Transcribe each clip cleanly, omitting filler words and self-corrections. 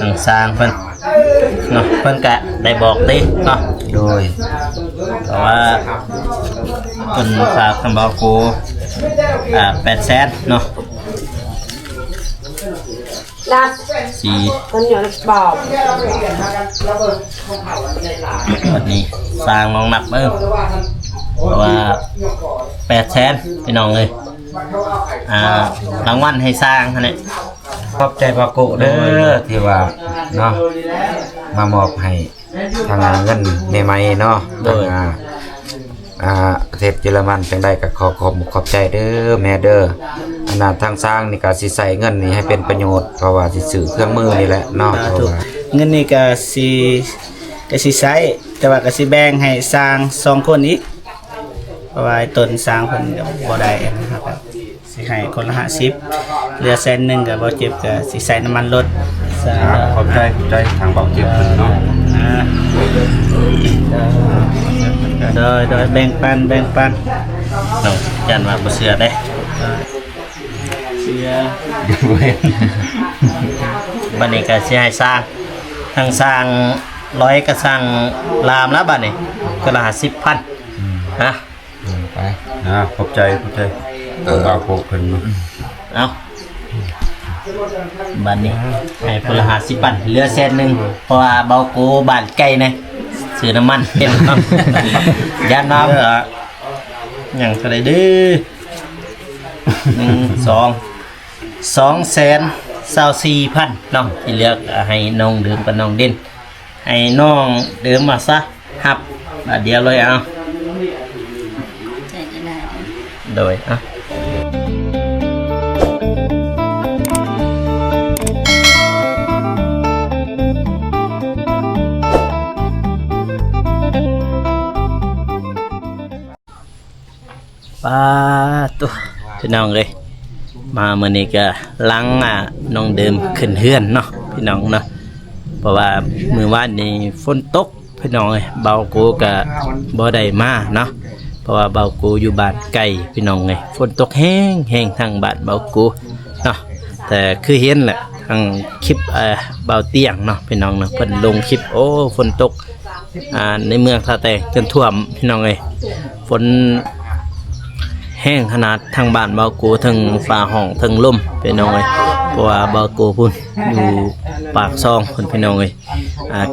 ทางสร้างเพิ่นเนาะเพิ่นกะได้บอกติเนาะโดยแต่ว่าเพิ่นฝากคำบอกกู800,000เนาะสี่คนเหนียวบอกวันนี้สร้างลองนับเบิ่งเพราะว่า800,000พี่น้องเลยรางวัลให้สร้างฮะเนี่ยขอบใจปาโกเด้อที่ว่าเนาะมามอบให้ทางเงินใหม่ๆเนาะทางประเทศเยอรมันจังได้ก็ขอบใจเด้อแม่เด้ออันนั้นทางสร้างนี่ก็สิใส่เงินนี่ให้เป็นประโยชน์เพราะว่าสิซื้อเครื่องมือนี่แหละเนาะเงินนี่ก็สิใช้แต่ว่าก็สิแบ่งให้สร้าง2คนอีกเพราะว่าต้นสร้างเพิ่นก็บ่ได้นะครับสิให้คนละ50เหลือ100,000ก็บ่เจ็บก็สิใส่น้ำมันรถขอบใจทางเบาเจ็บเพิ่นเนาะโดยแบ่งปันน้องยันว่าบ่เชื่อได้เสียบัดนี้ก็สิให้สร้างทางสร้าง100ก็สร้างรามแล้วบัดนี้ก็ละ50,000ฮะไปขอบใจบาโกเพิ่นเอาบัดนี้ให้พล50,000เหลือ100,000เพราะว่าเบาโกบ้านไกลนะซื้อน้ำมันเป็นย่านน้ำอย่างเท่าไรดื้อ224,000น้องที่เลือกให้น้องเดิมกับน้องเด่นให้น้องเดิมมาซะครับบาทเดียวเลยเอาโดยป้าตัวพี่น้องเลยมาเมื่อนี้ก็ล้างน้องเดิมขึ้นเฮือนเนาะพี่น้องเนาะเพราะว่ามือวานนี้ฝนตกพี่น้องเลยเบากูก็บ่ได้มาเนาะเพราะว่าเบากูอยู่บ้านไกลพี่น้องเลยฝนตกแห้งทางบ้านเบากูเนาะแต่คือเห็นแหละทางคลิปเบาเตียงเนาะพี่น้องเนาะเพิ่นลงคลิปโอ้ฝนตกในเมืองท่าแตงจนท่วมพี่น้องเลยฝนแห้งขนาดทางบ้านเบากูทางฝ่าห้องทางล่มพี่น้องเลยเพราะว่าเบากูพุ่นอยู่ปากซองคนพี่น้องเลย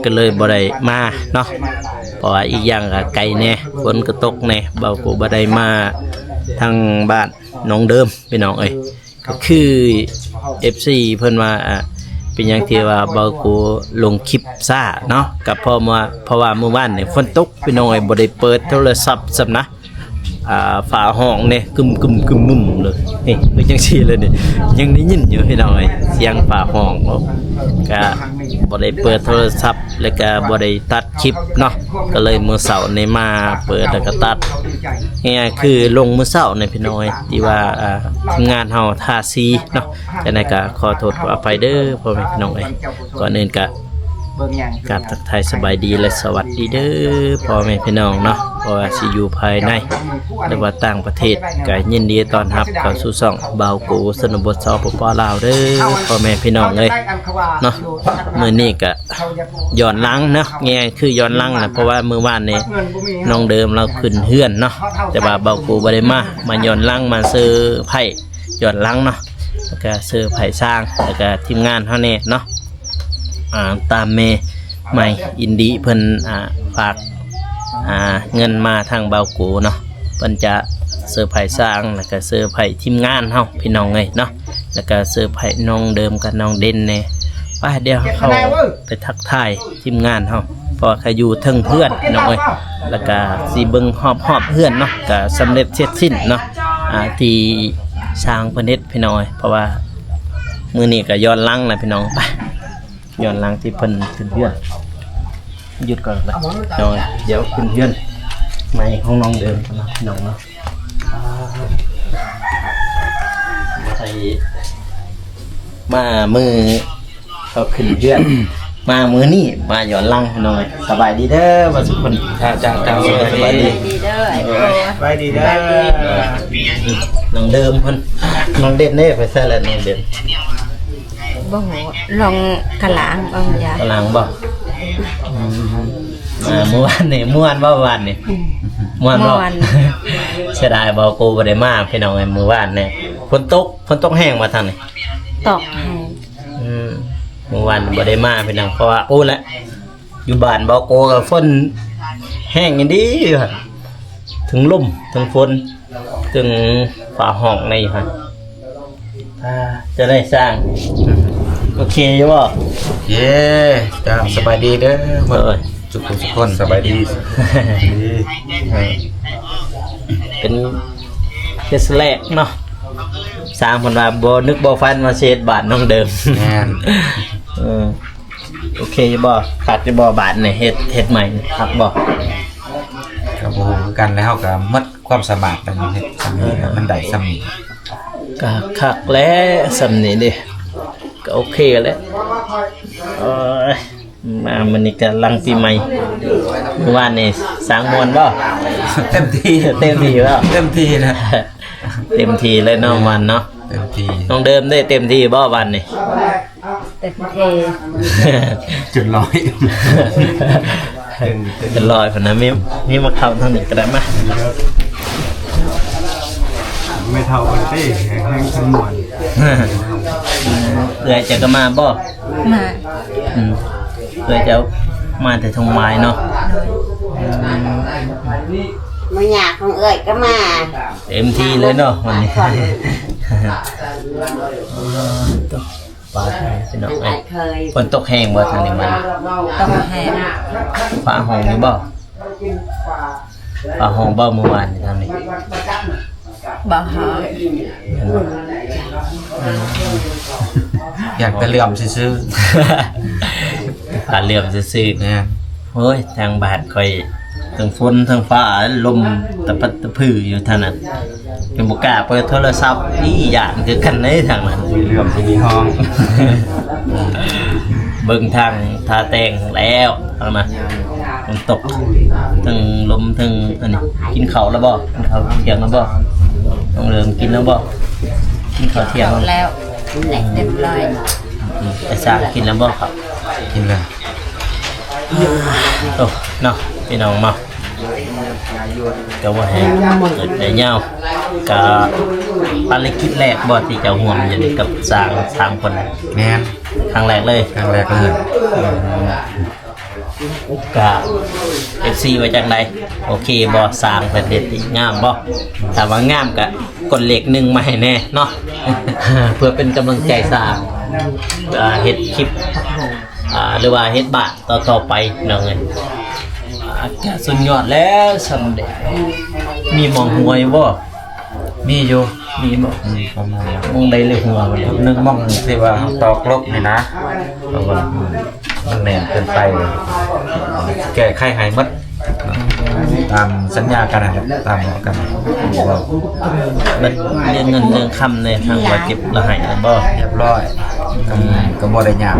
ก็เลยบ่ได้มาเนาะเพราะว่าอีกอย่างก็ไกลแน่ฝนก็ตกแน่เบากูบ่ได้มาทางบ้านน้องเดิมพี่น้องเอ้ยก็คือ FC เพิ่นว่าเป็นอย่างที่ว่าเบากูลงคลิปซ่าเนาะกับเพราะว่าเมื่อวานเนี่ยฝนตกพี่น้องเอ้ยบ่ได้เปิดโทรศัพท์ซับนะฝาห้องเนี่ยกึมมุมเลยนี่เป็นจังซี่เลยเนี่ยยังได้ยินอยู่พี่น้องเอ้ยเสียงฝาห้องก็บ่ได้เปิดโทรศัพท์แล้วก็บ่ได้ตัดคลิปเนาะก็เลยมื้อเช้านี่มาเปิดแล้วก็ตัดง่ายๆคือลงมื้อเช้าในพี่น้องเอ้ยที่ว่าทีมงานเฮาทาสีเนาะจังได๋ก็ขอโทษขออภัยเด้อพ่อแม่พี่น้องเอ้ยก่อนอื่นก็กราบทักทายสบายดีและสวัสดีเด้อพ่อแม่พี่น้องเนาะเพราะว่าสิอยู่ภายในหรือว่าต่างประเทศก็ยินดีต้อนรับเข้าสู่ช่องบ่าวกูสนบทสปป.ลาวเด้อพ่อแม่พี่น้องเอ้ยเนาะมื้อนี้ก็ย้อนหลังเนาะแง่คือย้อนหลังนะเพราะว่ามื้อวานนี้น้องเดิมเราขึ้นเฮือนเนาะแต่ว่าบ่าวกูบ่ได้มาย้อนหลังมาซื้อไผ่ย้อนหลังเนาะแล้วก็ซื้อไผ่สร้างแล้วก็ทีมงานเฮาแน่เนาะตามเมใหม่อินดีเพิ่นฝากเงินมาทางเบากูเนาะเพิ่นจะเสื้อไผ่สร้างแล้วก็เสื้อไผ่ทีมงานเฮาพี่น้องเอ้ยเนาะแล้วก็เสื้อไผ่น้องเดิมกับน้องเด่นแน่ไปเดี๋ยวเขาไปทักทายทีมงานเฮาเพราะเขาอยู่เทิงเพื่อนพี่น้องเอ้ยแล้วก็สิเบิ่งหอบเพื่อนเนาะก็สำเร็จเสร็จสิ้นเนาะที่สร้างเพิ่นเฮ็ดพี่น้องเอ้ยเพราะว่ามื้อนี้ก็ย้อนหลังนะพี่น้องไปย้อนหลังที่เพิ่นขึ้นเฮือนหยุดก่อนเลยน้อยเดี๋ยวขึ้นเฮือนไม่ห้องน้องเดิมนะพี่น้องเนาะใส่มามือเขาขึ้นเฮือนมามือนี่มาย้อนหลังหน่อยสบายดีเด้อว่าทุกคนจ้าสบายดีเด้อสบายดีเด้อน้องเดิมเพิ่นน้องเด่นเด้ไปใส่แล้วน้องเด่น บ่ฮู้ลองกะหลางบางอย่าง กำลังบ่เมื่อวานนี่ม่วนบ่วันนี่ม่วนบ่ เสียดายบ่กูบ่ได้มาพี่น้องไอ้มื้อวานนี่ฝนตกแห้งมาทางนี่ ตอกให้ เมื่อวานบ่ได้มาพี่น้องเพราะว่าปูแหละอยู่บ้านบ่โกกับฝนแห้งอย่างดีค่ะถึงลมถึงฝนถึงฝาห้องในค่ะจะได้สร้างโอเคอยู่บ่ เย้จ้าสบายดีเด้อหมดทุกคนสบายดี เป็นเคสแรกเนาะสร้างเพิ่นว่าบ่นึกบ่ฝันมาเฮ็ดบ้านน้องเดิม แม่น โอเคอยู่บ่ขาดอยู่บ่บาทนี่เฮ็ดใหม่ครับบ่ ก็บ่ฮู้คือกันแล้วเราก็หมดความสามารถแล้วเฮ็ดซำนี้มันได้ซำนี้ ก็คักแล้วสำนี้ดิก็โอเคแล้วมามันนี่ก็ลังปีใหม่เมื่อวานนี่สร้างมวลบ่ เต็มที่ เต็มที่บ่ เต็มที่นะ เต็มที่เลยเนาะวันเนาะ เต็มที่ น้องเดิมได้เต็มที่บ่วันนี่ แต่เท จุดร้อย เป็นรอยพุ่นนะมีมาเข้าทางนี้ก็ได้มา ไม่เท่ากันเต้แห้งทั้งมวล เอื้อยจะก็มาบ่ มา เอื้อยจะมาแต่ทงไม้เนาะ มาอยากของเอ้ยก็มา เต็มที่เลยเนาะวันนี้ปาดพี่น้องเอ้ย เคย ฝนตกแห้งบ่ทางนี้มัน ต้องให้ ฟ้าห้องนี่บ่ฟ้าห้องบ่เมื่อวานนี่ทางนี้ บ่หา อยากไปเหลื่อมซื่อ ฟ้าเหลื่อมซื่อ ๆเนี่ย ๆโอ้ยทางบ้านค่อยทั้งฝนทั้งฟ้าลมตะปัดตะพื้ออยู่เท่านั้นยังบ่กล้าเปิดโทรศัพท์อีหยังคือกันในทางนั้น มีเรื่องที่มีห้อง เบิ่งทางทาแตงแล้วเอามาฝนตกทั้งลมทั้งอันนี้กินข้าวแล้วบ่กินข้าวเที่ยงแล้วบ่ต้องเริ่มกินแล้วบ่กินข้าวเที่ยงแล้ว แล้วแหลกเต็มร้อย ไปสร้างกินแล้วบ่ครับ กินเลย โอ้เนาะพี่น้องมาก็ว่าให้เกิดได้ยาวก็ภารกิจแรกบ่ที่จะห่วงอยู่นี่กับสร้าง3คน แม่น ครั้งแรกเลย ครั้งแรกเลย ก็ FC ไว้จังไดโอเคบ่สร้างประเทศที่งามบ่ถ้าว่างามก็กดเลข1มาให้แน่เนาะ เพื่อเป็นกำลังใจสร้างเฮ็ดคลิปหรือว่าเฮ็ดบาทต่อไปเนาะเงินก็สุดยอดแล้วสำเร็จมีหมองหวยบ่ มีอยู่ มีบ่ ประมาณนั้น มองได้เลยหัวบ่ นึกมองที่ว่าเขาตอกลบนี่นะเพราะว่ามันแน่นเกินไปแก้ไขให้หมดตามสัญญากันนะครับตามบอกกันว่า มันเรื่องเงินเรื่องคำในทางว่าเก็บละให้แล้วบ่ เรียบร้อยก็บ่ได้ยาก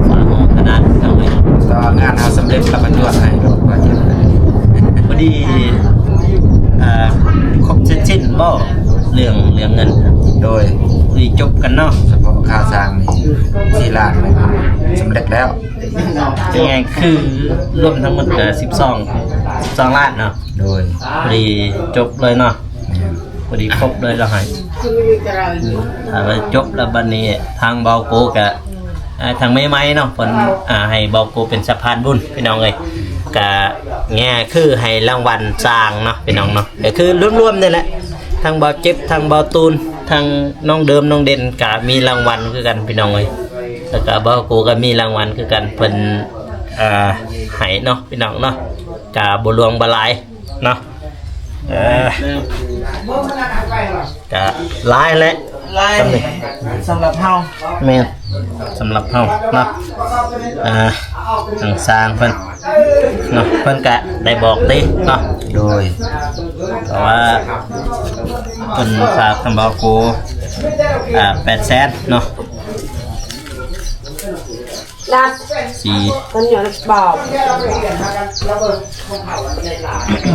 ฝาห้องขนาดเอาเลย ต่องานเฮาสำเร็จแล้วก็จวดให้ก็ว่าจะ พอดีครบเสร็จสิ้นบ่เรื่องเงิน โดย พอดีจบกันเนาะ เฉพาะค่าสร้างนี่4ล้านเลยสำเร็จแล้ว เป็นไงคือรวมทั้งหมดก็12ล้านเนาะ โดย พอดีจบเลยเนาะพอดีครบเลยละให้ถ้าว่าจบแล้วบัดนี้ทางเบาโกก็ทางไม้เนาะเพิ่นให้เบาโกเป็นสะพานบุญพี่น้องเอ้ยก็แง่คือให้รางวัลสร้างเนาะพี่น้องเนาะก็คือรวมๆนี่แหละทางเบาเจ็บทางเบาตูนทางน้องเดิมน้องเด่นก็มีรางวัลคือกันพี่น้องเอ้ยแล้วก็เบาโกก็มีรางวัลคือกันเพิ่นให้เนาะพี่น้องเนาะก็บ่หลวงบ่หลายเนาะก็หลายแหละ สำหรับเฮา แม่นสำหรับเฮาเนาะทางสร้างเพิ่นเนาะเพิ่นก็ได้บอกติเนาะ โดย เพราะว่าเพิ่นฝากคำบอกกู800,000เนาะ รับ สี่ คนอยู่บอก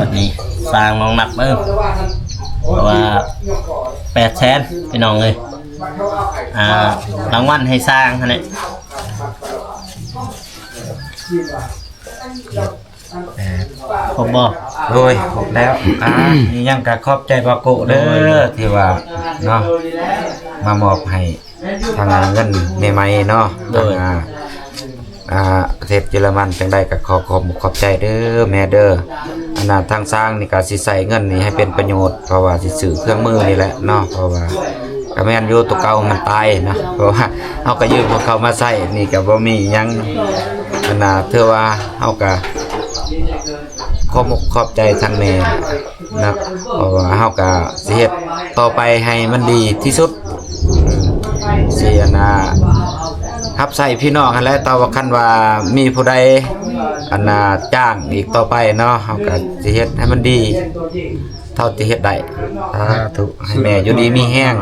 วันนี้สร้างลองนับเบิ่งเพราะว่า800,000พี่น้องเอ้ย รางวัลให้สร้างนั่นแหละครบบ่ โดยครบแล้วนี่ยังก็ขอบใจบาโกเด้อที่ว่าเนาะมามอบให้ทางเงินใหม่ๆเนาะทางประเทศเยอรมันจังได้ก็ขอบใจเด้อแม่เด้ออันนั้นทางสร้างนี่ก็สิใส่เงินนี่ให้เป็นประโยชน์เพราะว่าสิซื้อเครื่องมือนี่แหละเนาะเพราะว่าก็แม่นอยู่ตัวเก่ามันตายนะเพราะว่าเฮาก็ยืมของเขามาใช้นี่ก็บ่มีหยังอันน่ะถือว่าเฮาก็ขอบใจทางแม่นะเพราะว่าเฮาก็สิเฮ็ดต่อไปให้มันดีที่สุดสิอันน่ะรับใส่พี่น้องหั่นแหละต่อว่าคันว่ามีผู้ใดอันน่ะจ้างอีกต่อไปเนาะเฮาก็สิเฮ็ดให้มันดีเท่าที่เฮ็ดได้สาธุให้แม่อยู่ดีมีแห้ง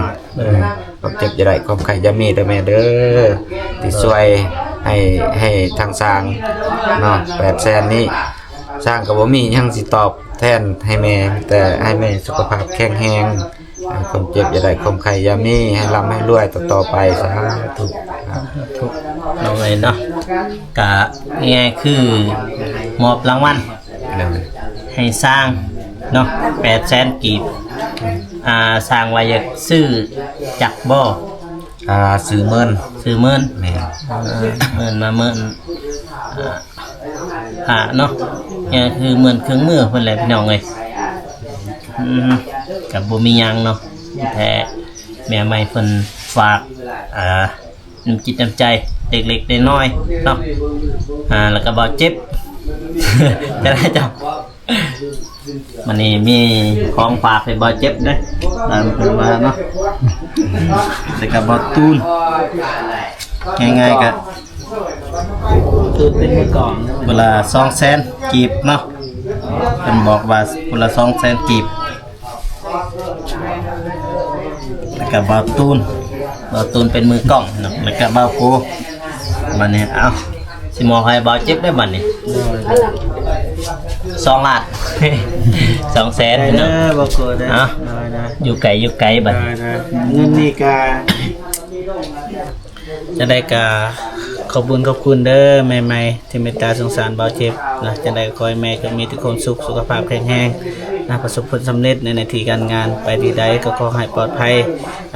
ความเจ็บจะได้ความไข้จะมีเด้อแม่เด้อที่ช่วยให้ทางสร้างเนาะ800,000นี้สร้างก็บ่มีหยังสิตอบแทนให้แม่แต่ให้แม่สุขภาพแข็งแรงให้ความเจ็บจะได้ความไข้อย่ามีให้ร่ำให้รวยต่อไปสาธุครับ ทุกเราเลยเนาะกะง่ายๆคือมอบรางวัลให้สร้างเนาะ800,000 กีบสร้างไว้อยากซื้อจักรบ่ ซื้อเมิน ซื้อเมิน แม่ เมินมาเมินเนาะเนี่ยคือเมินเครื่องมือเพิ่นแหละพี่น้องเอ้ยกับบ่มีหยังเนาะแท้แม่ใหม่เพิ่นฝากน้ำจิตน้ำใจเล็กๆน้อยๆเนาะแล้วก็บ่เจ็บ จะได้จับมันนี่มีของฝากให้บ่เจ็บเด้ตามเพิ่นว่าเนาะแล้วก็บ่ตูนง่ายๆก็คือเป็นมือกลองเวลา200,000 กีบเนาะเพิ่นบอกว่าเวลา200,000 กีบแล้วก็บ่ตูนเป็นมือกล้องเนาะแล้วก็บ่โพบัดนี้เอ้าสิมอบให้บ่เจ็บได้บัดนี้2 ล้าน 200,000 เด้ เนาะ อบ่โกรธเด้อ ได้อยู่ไกลบัด เงินนี่ก็จะได้ก็ขอบคุณเด้อแม่ใหม่ที่เมตตาสงสารเบาเจ็บนะจะได้ขอให้แม่ก็มีแต่ความสุขสุขภาพแข็งแรงนะประสบผลสำเร็จในหน้าที่การงานไปที่ใดก็ขอให้ปลอดภัย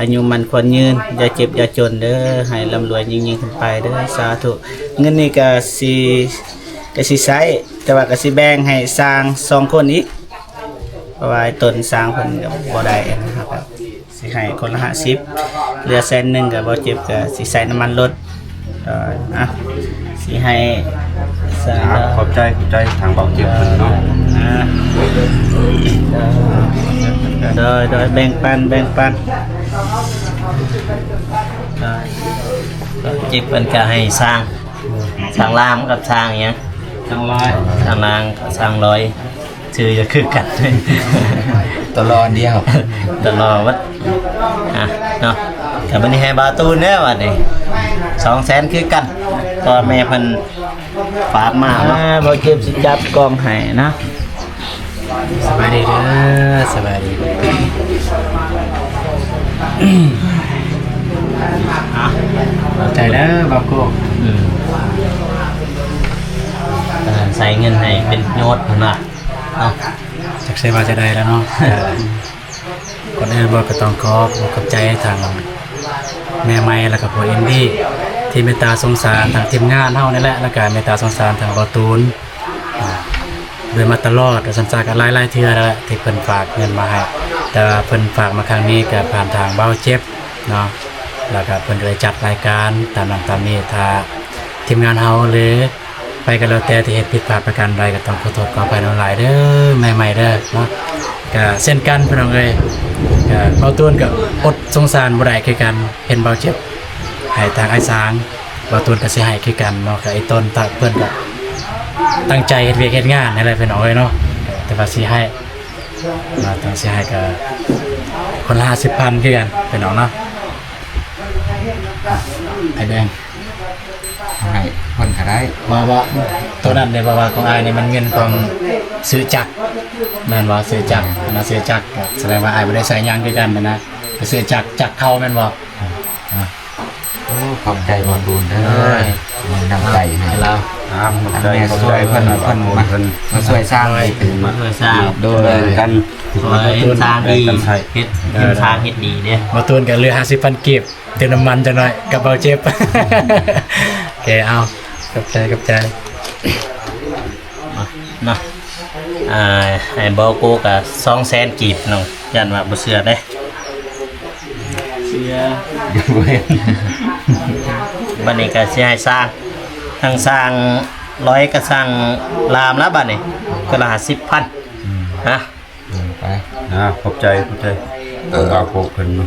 อายุมันควรยืนอย่าเจ็บอย่าจนเด้อให้ร่ำรวยยิ่งขึ้นไปเด้อสาธุเงินนี่ก็สิใช้แต่ว่าก็สิแบ่งให้สร้าง2 คนอีกเพราะว่าตนสร้างเพิ่นก็บ่ได้นะครับสิให้คนละ50เหลือ100,000ก็บ่เจ็บก็สิใส่น้ำมันรถสิให้สร้าง ขอบใจทางเบาเจ็บเพิ่นเนาะ โดยแบ่งปันเจ็บเพิ่นก็ให้สร้างลามกับสร้างหยัง ทางร้อย สร้างนางสร้างร้อยชื่อจะคือกัน ตลอดเดียว ตลอดวัดเนาะแต่บัดนี้ให้บาตูนเด้อบัดนี้200,000คือกันก็แม่เพิ่นฝากมาเนาะ บ่เก็บสิจับกล้องให้นะ สบายดีเด้อสบายดี ขอบใจเด้อบาโก ใส่เงินให้เป็นโยชน์เพิ่นว่าเนาะ จักใส่ว่าจะได้แล้วเนาะก่อนอื่นบ่ก็ต้องขอบใจทางแม่ใหม่แล้วก็พ่อเอ็นดี้ที่เมตตาสงสารทางทีมงานเฮานี่แหละแล้วก็เมตตาสงสารทางบ่ตูนโดยมาตลอดสัญจรกันหลายๆเทื่อแล้วแหละที่เพิ่นฝากเงินมาให้แต่เพิ่นฝากมาครั้งนี้ก็ผ่านทางเบ้าเจ็บเนาะแล้วก็เพิ่นก็เลยจัดรายการตามนั้นตามนี้ถ้าทีมงานเฮาหรือไปกันแล้วแต่ที่เฮ็ดผิดพลาดประการใดก็ต้องขอโทษขออภัยหลายๆเด้อใหม่ๆเด้อเนาะก็เช่นกันพี่น้องเอ้ยก็เบาตูนก็อดสงสารบ่ได้คือกันเห็นเบาเจ็บให้ทางไอ้สางเบาตูนก็สิให้คือกันเนาะก็ไอ้ต้นตาเพิ่นก็ตั้งใจเฮ็ดเวียกเฮ็ดงานนั่นแหละพี่น้องเอ้ยเนาะแต่ว่าสิให้มาต้องสิให้ก็คนละ50,000คือกันพี่น้องเนาะไอ้แดง ให้เพิ่นก็ได้ ว่าตัวนั้นเนี่ยว่าของอายนี่มันเงินของซื้อจักรแม่นว่าซื้อจักรนะซื้อจักรก็แสดงว่าอายบ่ได้ใส่ยางด้วยกันนะไปซื้อจักรเข้าแม่นบ่ โอ้ขอบใจบ่ตูนเด้อมีน้ำใจให้ เรา อันแม่ช่วยเพิ่นมาช่วยสร้างให้เป็น มาช่วยสร้าง โดยกัน ซอยสร้างดีเฮ็ดสร้างเฮ็ดดีเด้ มาตูนกับเรือ50,000กีบเติมน้ำมันจังหน่อยกับเบาเจ็บ โอเคเอากับใจ เนาะให้บ่โกก็200,000กีบน้องยันว่าบ่เชื่อเด้เชื่อ บัดนี้ก็สิให้สร้างทั้งสร้าง100ก็สร้างรามแล้วบัดนี้ก็ละ50,000ฮะ ไป ขอบใจเอาโคกขึ้นมา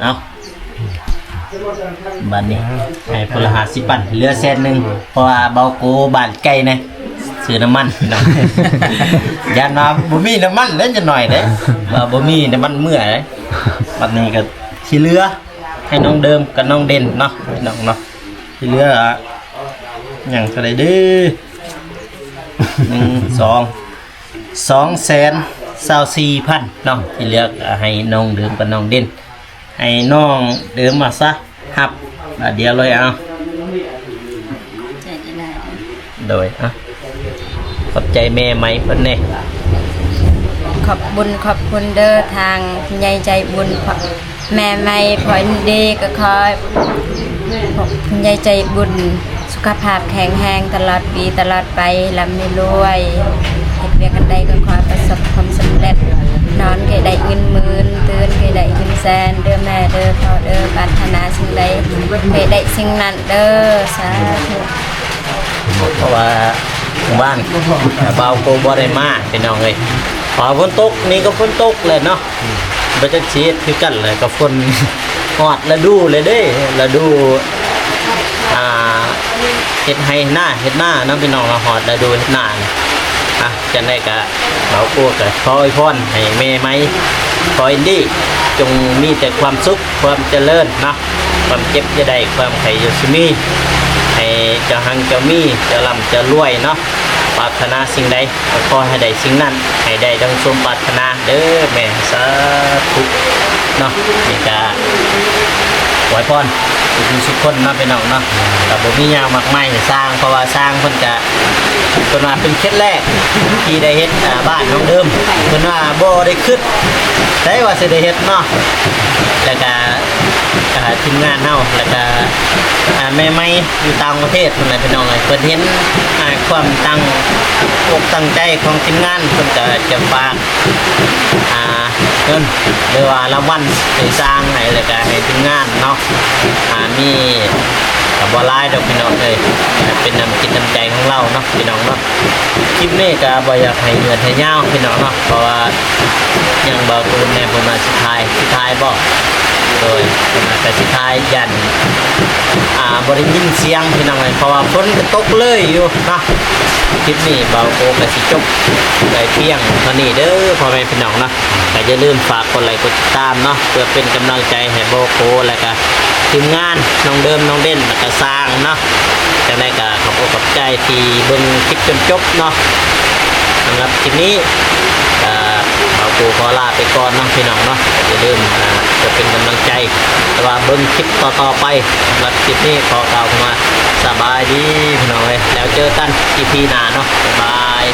เอาบัดนี้ให้พนละ50,000เหลือ100,000เพราะว่าเบาโกบ้านไกลนะซื้อน้ำมันพี่น้อง ยานว่าบ่มีน้ำมันเล่นจะหน่อยเด้ว่าบ่มีน้ำมันเมื่อเด้บัดนี้ก็สิเหลือให้น้องเดิมกับน้องเด่นเนาะพี่น้องเนาะสิเหลือหยังเท่าใดเด้อ224,000เนาะที่เหลือก็ให้น้องเดิมกับน้องเด่นให้น้องเดิมมาซะครับเดี๋ยวเลยเอา ใจจะได้ โดยขอบใจแม่ไหมเพิ่นเนี่ย ขอบบุญขอบคุณเด้อทางยายใจบุญแม่ไม่พออินดีก็คอยคุณยายใจบุญสุขภาพแข็งแรงตลอดปีตลอดไปลำไม่รวยเฮ็ดเวียกกันใดก็ขอประสบความสำเร็จนอนเคยได้เงินหมื่นตื่นเคยได้เงินแสนเด้อแม่เด้อพ่อเด้อปรารถนาสิ่งใดเคยได้สิ่งนั้นเด้อสาธุ เพราะว่าบ้านเบาโกบ่ได้มาพี่น้องเอ้ยพอฝนตกนี่ก็ฝนตกเลยเนาะบ่จักสิเฮ็ดคือกันเลยก็ฝน ฮอดฤดูเลยเด้ฤดูเฮ็ดให้หน้าเฮ็ดหน้าเนาะพี่น้องเนาะฮอดฤดูเฮ็ดหน้านี่จังได๋ก็เบาโกก็ขออวยพรให้แม่ไหมขออินดี้จงมีแต่ความสุขความเจริญเนาะความเจ็บจะได้ความไขอยู่สิมีให้เจ้าหังเจ้ามีเจ้าร่ำเจ้ารวยเนาะปรารถนาสิ่งใดก็ขอให้ได้สิ่งนั้นให้ได้ดังสมปรารถนาเด้อแม่สาธุเนาะนี่ก็อวยพรทุกคนเนาะพี่น้องเนาะก็บ่มีหยังมากมายให้สร้างเพราะว่าสร้างเพิ่นก็เพิ่นว่าเป็นเคล็ดแรกที่ได้เฮ็ดบ้านน้องเดิมเพิ่นว่าบ่ได้คิดได้ว่าสิได้เฮ็ดเนาะแล้วก็ทีมงานเฮาแล้วก็แม่ไม้อยู่ต่างประเทศนั่นแหละพี่น้องเอ้ยเพิ่นเห็นความตั้งอกตั้งใจของทีมงานเพิ่นก็จะฝากเงินหรือว่ารางวัลไปสร้างให้แล้วก็ให้ทีมงานเนาะมีบ่หลายดอกพี่น้องเอ้ยเป็นน้ำจิตน้ำใจของเราเนาะพี่น้องเนาะคลิปนี้ก็บ่อยากให้เงินให้ยาวพี่น้องเนาะเพราะว่ายังบ่ตูนแน่เพิ่นมาสุดท้ายบ่โดยแต่สุดท้ายยันบ่ได้ยินเสียงพี่น้องเอ้ยเพราะว่าฝนก็ตกเลยอยู่เนาะคลิปนี้เบาโกก็สิจบได้เพียงเท่านี้เด้อพ่อแม่พี่น้องเนาะก็อย่าลืมฝากกดไลค์กดติดตามเนาะเพื่อเป็นกำลังใจให้เบาโกแล้วก็ทีมงานน้องเดิมน้องเด่นแล้วก็สร้างเนาะจังได๋ก็ขอบอกขอบใจที่เบิ่งคลิปจนจบเนาะสำหรับคลิปนี้เบาโกขอลาไปก่อนเนาะพี่น้องเนาะอย่าลืมจะเป็นกำลังใจแต่ว่าเบิ่งคลิปต่อๆไปสำหรับคลิปนี้ขอกล่าวคำว่าสบายดีพี่น้องเอ้ยแล้วเจอกัน EP หน้าเนาะบ๊ายบาย